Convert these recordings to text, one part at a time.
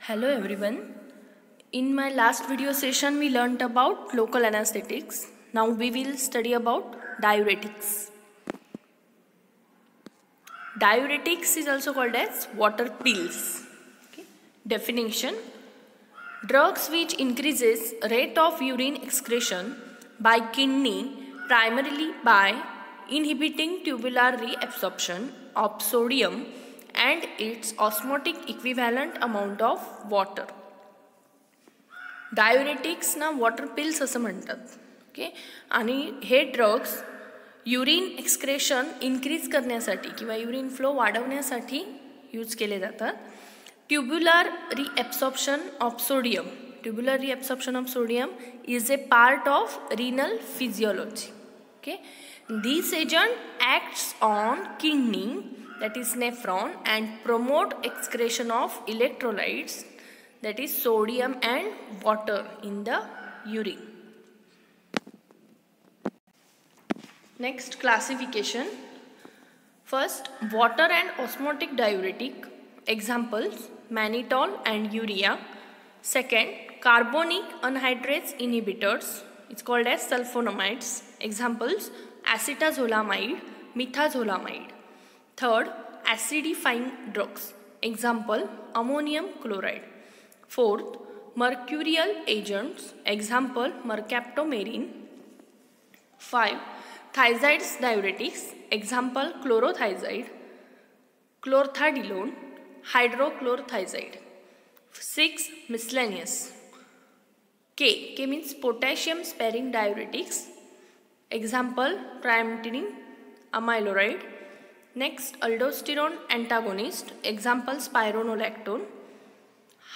Hello everyone. In my last video session we learnt about local anesthetics. Now we will study about diuretics. Diuretics is also called as water pills. Okay. Definition: drugs which increases rate of urine excretion by kidney primarily by inhibiting tubular reabsorption of sodium and its osmotic equivalent amount of water. Diuretics ना water pills असं म्हणतात. Okay. आणि हे drugs urine excretion increase करण्यासाठी किंवा urine flow वाढवण्यासाठी use केले जातात. Tubular reabsorption of sodium. Tubular reabsorption of sodium is a part of renal physiology. Okay. This agent acts on kidney, that is nephron, and promote excretion of electrolytes, that is sodium and water in the urine. Next, classification. First, water and osmotic diuretic. Examples: mannitol and urea. Second, carbonic anhydrase inhibitors. It's called as sulfonamides. Examples: acetazolamide, methazolamide. Third, acidifying drugs. Example: ammonium chloride. Fourth, mercurial agents. Example: mercaptomerine. 5. Thiazides diuretics. Example: chlorothiazide, chlorthalidone, hydrochlorothiazide. 6. Miscellaneous. K means potassium sparing diuretics. Example: trimetine, amyloride. Next, aldosterone antagonist. Example: spironolactone.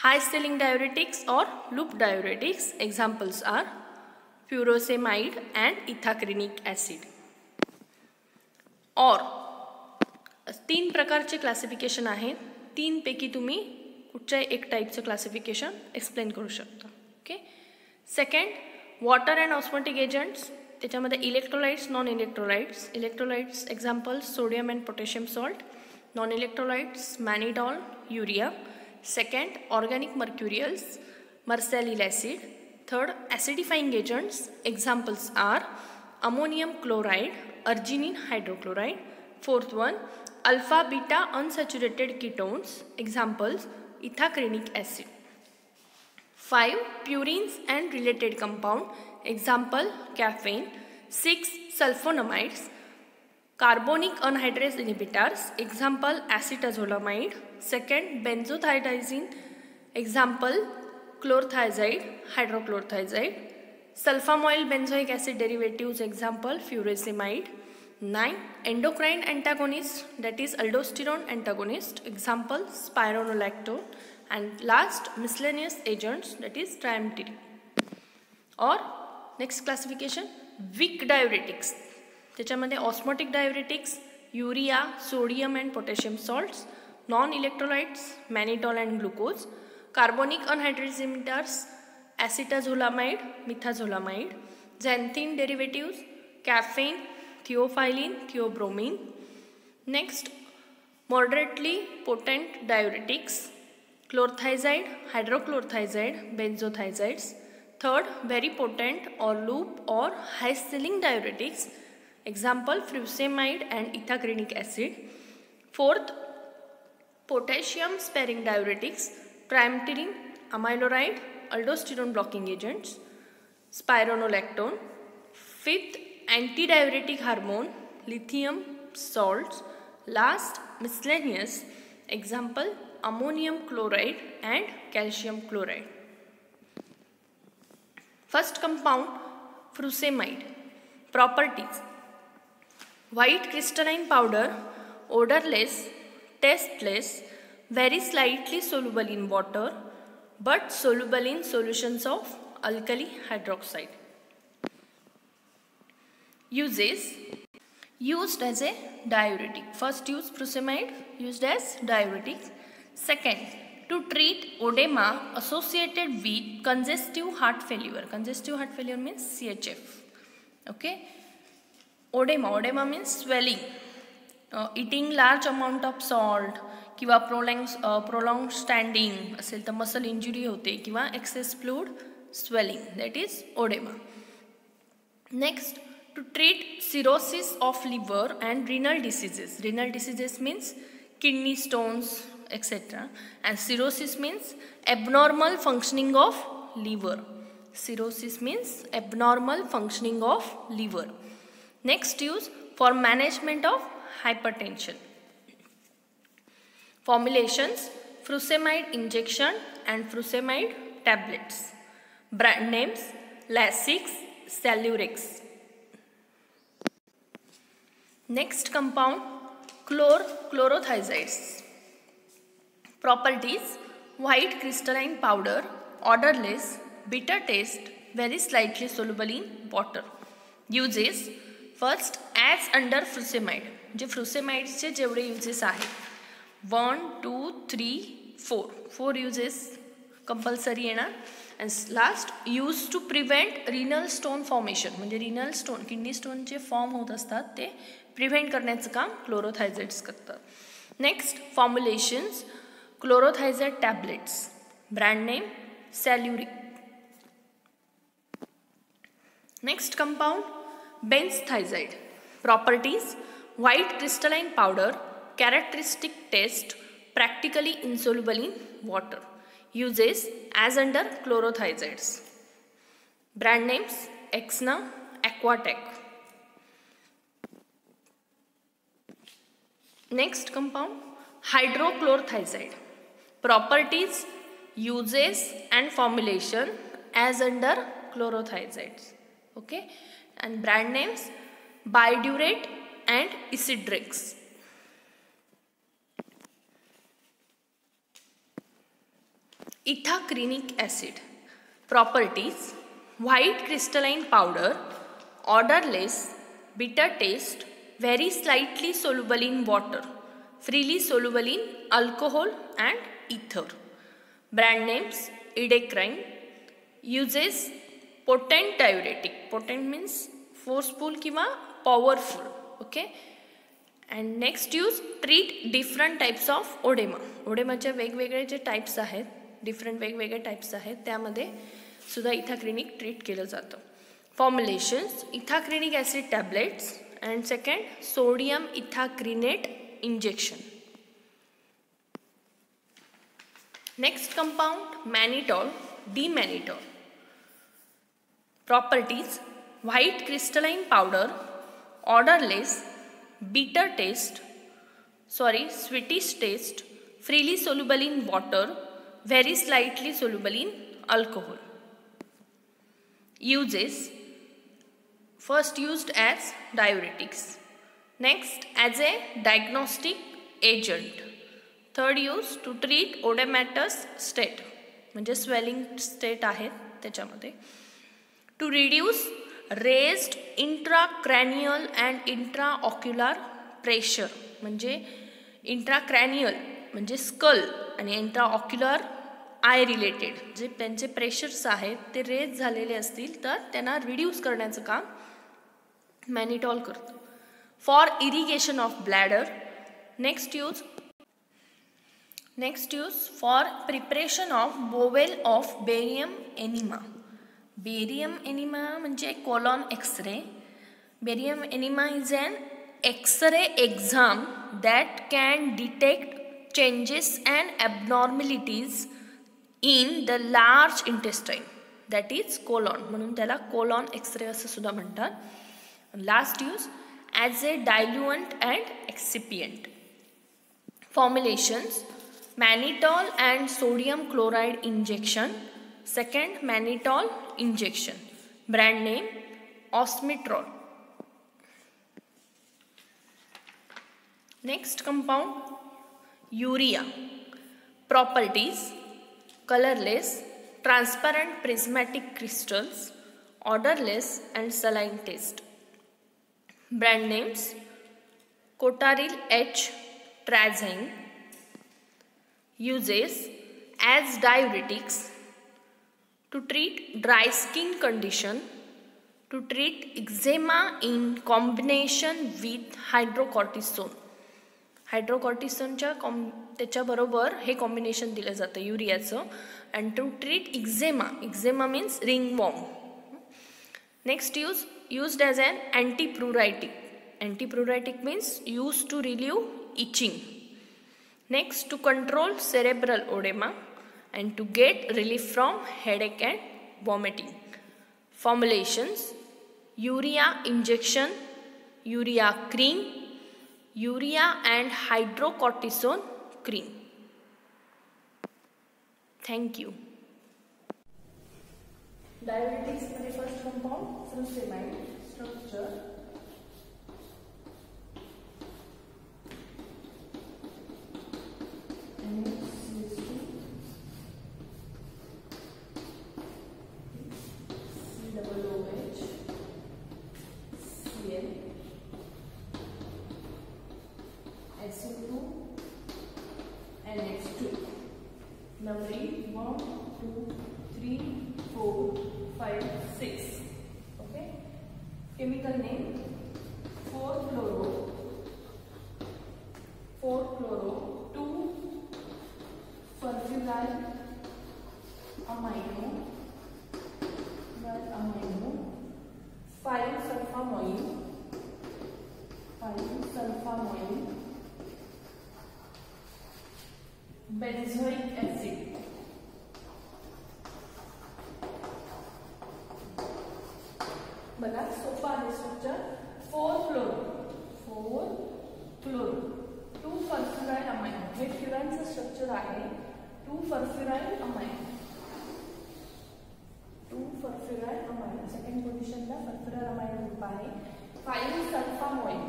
High selling diuretics or loop diuretics. Examples are furosemide and ethacrynic acid. और 3 प्रकारचे classification आहे. 3 पैकी तुम्ही कुठच्याही एक टाईपचं classification explain करू शकता. Okay. Second, water and osmotic agents. त्याच्यामध्ये electrolytes, non electrolytes. Electrolytes examples: sodium and potassium salt. Non electrolytes: mannitol, urea. Second, organic mercurials, mersalyl acid. Third, acidifying agents. Examples are ammonium chloride, arginine hydrochloride. Fourth one, alpha beta unsaturated ketones. Examples ethacrynic acid. 5. Purines and related compound. Example: caffeine. 6. Sulfonamides, carbonic anhydrase inhibitors. Example: acetazolamide. Second, benzothiazide. Example: chlorothiazide, hydrochlorothiazide. Sulfamoyl benzoic acid derivatives. Example: furosemide. 9. Endocrine antagonist, that is aldosterone antagonist. Example: spironolactone. And last, miscellaneous agents, that is trimetine. और next classification, weak diuretics. त्याच्यामध्ये osmotic diuretics, urea, sodium and potassium salts. Non electrolytes, mannitol and glucose. Carbonic anhydrase inhibitors, acetazolamide, methazolamide. Xanthine derivatives, caffeine, theophylline, theobromine. Next, moderately potent diuretics, chlorothiazide, hydrochlorothiazide, benzothiazides. Third, very potent or loop or high selling diuretics. Example: furosemide and ethacrynic acid. Fourth, potassium sparing diuretics, trimetine, amyloride, aldosterone blocking agents, spironolactone. Fifth, antidiuretic hormone, lithium salts. Last, miscellaneous. Example: ammonium chloride and calcium chloride. First compound, furosemide. Properties: white crystalline powder, odorless, tasteless, very slightly soluble in water, but soluble in solutions of alkali hydroxide. Uses: used as a diuretic. First use, furosemide used as diuretic. Second, to treat edema associated with congestive heart failure. Congestive heart failure means CHF. Okay. Edema means swelling. Eating large amount of salt किंवा prolong standing असेल तर muscle injury होते किंवा excess fluid swelling, that is oedema. Next, to treat cirrhosis of liver and renal diseases. Renal diseases means kidney stones etc. and cirrhosis means abnormal functioning of liver. Cirrhosis means abnormal functioning of liver. Next, use for management of hypertension. Formulations: furosemide injection and furosemide tablets. Brand names: Lasix, Celurix. Next compound, chlorothiazides. Properties: white crystalline powder, odorless, bitter taste, very slightly soluble in water. Uses: first, as under furosemide. जे फ्रुसेमाइड्सचे जेवढे uses आहेत 1, 2, 3, 4 uses compulsory येणार. And last, use to prevent renal stone formation. म्हणजे renal stone, kidney स्टोनचे form होत असतात ते प्रिव्हेंट करण्याचं काम क्लोरोथायझाइड्स करतात. Next, formulations: chlorothiazide tablets. Brand name: Celuric. Next compound, benzthiazide. Properties: white crystalline powder, characteristic taste, practically insoluble in water. Uses as under chlorothiazides. Brand names: Exna, Aquatec. Next compound, hydrochlorothiazide. Properties, uses and formulation as under chlorothiazides. Okay, and brand names: Biodurate and Isidrix. Ethacrynic acid. Properties: white crystalline powder, odorless, bitter taste, very slightly soluble in water, freely soluble in alcohol and ether. Brand names: Edecrine. Uses: potent diuretic. Potent means forceful किंवा powerful. Okay. And next, use treat different types of oedema. ओडेमाचे वेगवेगळे जे types आहेत, different वेगवेगळे types आहेत, त्यामध्ये सुद्धा ethacrynic treat केलं जातं. Formulations: ethacrynic acid tablets and second, sodium ethacrynate injection. Next compound, mannitol, D-mannitol. Properties: white crystalline powder, odorless, bitter taste, sweetish taste, freely soluble in water, very slightly soluble in alcohol. Uses: first, used as diuretics. Next, as a diagnostic agent. Third, use to treat oedematous state, म्हणजे swelling state आहेत त्याच्यामध्ये. To reduce raised intracranial and intraocular pressure. म्हणजे intracranial म्हणजे school आणि intraocular I related जे त्यांचे pressures आहेत ते raise झालेले असतील तर त्यांना रिड्यूस करण्याचं काम मॅनिटॉल करतं. For irrigation of bladder. Next use for preparation of bowel of barium enema. Barium enema म्हणजे colon X-ray. Barium enema is an X-ray exam that can detect changes and abnormalities in the large intestine, that is colon. म्हणून त्याला colon X-ray असं सुद्धा म्हणतात. Last use, as a diluent and excipient. Formulations: mannitol and sodium chloride injection. Second, mannitol injection. Brand name: Osmitrol. Next compound, urea. Properties: colorless, transparent prismatic crystals, odorless and saline taste. Brand names: Cotaryl H, Trazine. Uses: as diuretics, to treat dry skin condition, to treat eczema in combination with hydrocortisone. हायड्रोकॉर्टिसोनच्या त्याच्याबरोबर हे combination दिलं जातं युरियाचं. And to treat eczema means ringworm. Next used as an antipruritic. Antipruritic means used to relieve itching. Next, to control cerebral edema and to get relief from headache and vomiting. Formulations: urea injection, urea cream, urea and hydrocortisone cream. Thank you. Diuretics मध्ये first compound furosemide. Structure SO2 NH2. Numbering 1, 2, 3, 4, 5, 6. Okay. Chemical name 4-fluoro, 2-furfuryl amino, 5-sulfamoyl, benzoic acid. बघा सोपा आहे structure. 4-fluoro, 2-furfuryl amino. हे फ्युरानचं structure आहे. 2-furfuryl amino. Second पोझिशनला फर्फ्युरल amino group आहे. 5-sulfamoyl.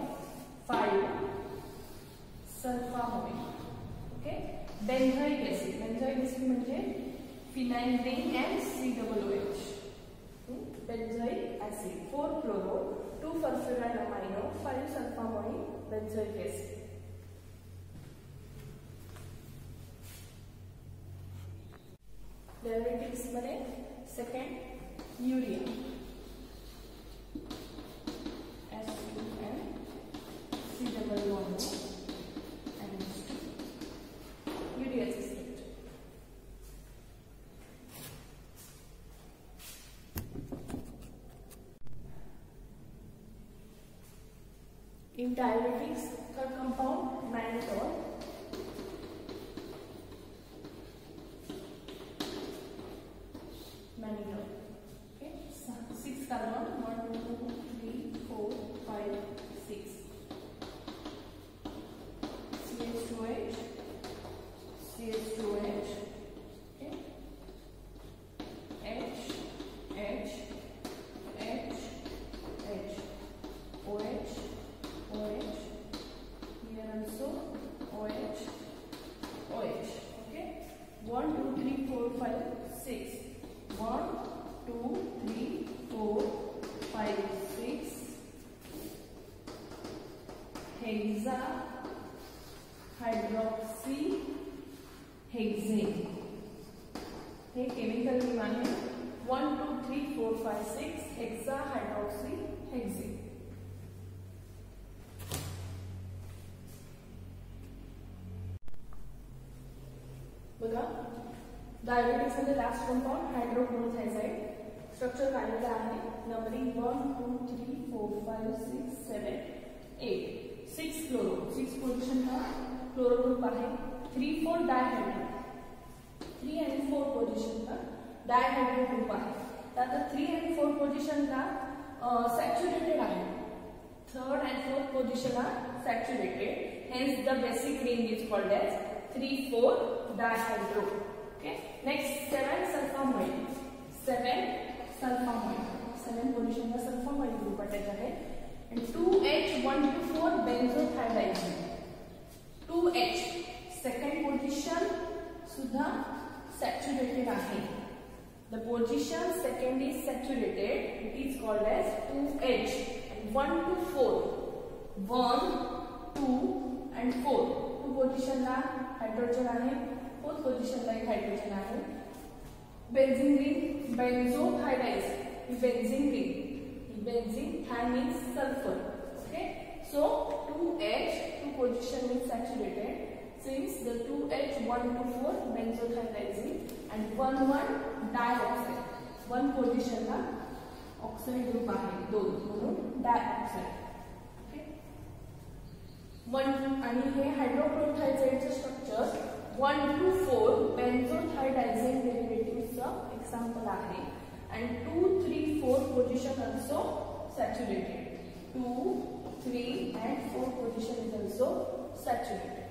Okay. बेंझोइक acid म्हणजे phenyl ring and COOH. benzoic acid. 4-fluoro, 2-furfuryl amino, 5-sulfamoyl, benzoic acid. Diuretics मध्ये second urea. In diuretics, third compound mannitol. Okay, 6 carbon. 1, 2, 3, 4, 5, 6. CH2H. Okay. H. OH. Here also OH. Okay. 1, 2, 3, 4, 5, 6. 1, 2, 3, 4, 5, 6. Hexa, hydroxy, hexane. Hey chemical name आहे. 1, 2, 3, 4, 5, 6. Hexa hydroxy hexane. बघा diuretics मध्ये last compound हायड्रोक्लोरोथायझाइड. Structure काढलेलं आहे. Numbering 1, 2, 3, 4, 5, 6, 7, 8. 6-fluoro. 6 पोझिशनला फ्लोरो group आहे. 3,4 डायहायड्रो. 3 आणि 4 पोझिशनला डायहायड्रो group आहे. आता 3 आणि 4 पोझिशनला सॅच्युरेटेड आहे. 3rd and 4th position are saturated. Hence the basic ring is called as 3,4 dihydro. Okay. Next 7-sulfamoyl. 7 position का sulfamoyl group attached है. And 2H124 benzothiazide. 2H second position Sudha saturated आहे. The position second is saturated. It is called as 2H. 1 to 4. 1, 2 and 4. 2 position ला hydrogen आहे. 4th position ला एक hydrogen आहे. Benzene ring benzothiadiazines. Benzene ring. Benzene, thine means sulfur. Okay. So 2H, 2 position means saturated. since the 2H124 benzothiazine and 1,1 dioxide. 1 position La oxide group आहे 2 म्हणून dioxide. Okay. 1 आणि हे हायड्रोक्लोरोथायझाइडचं structure 1 to 4 benzothiazine डेरिव्हेटिव्हचं example आहे. and 2, 3, 4 position also saturated. 2, 3 and 4 position is also saturated.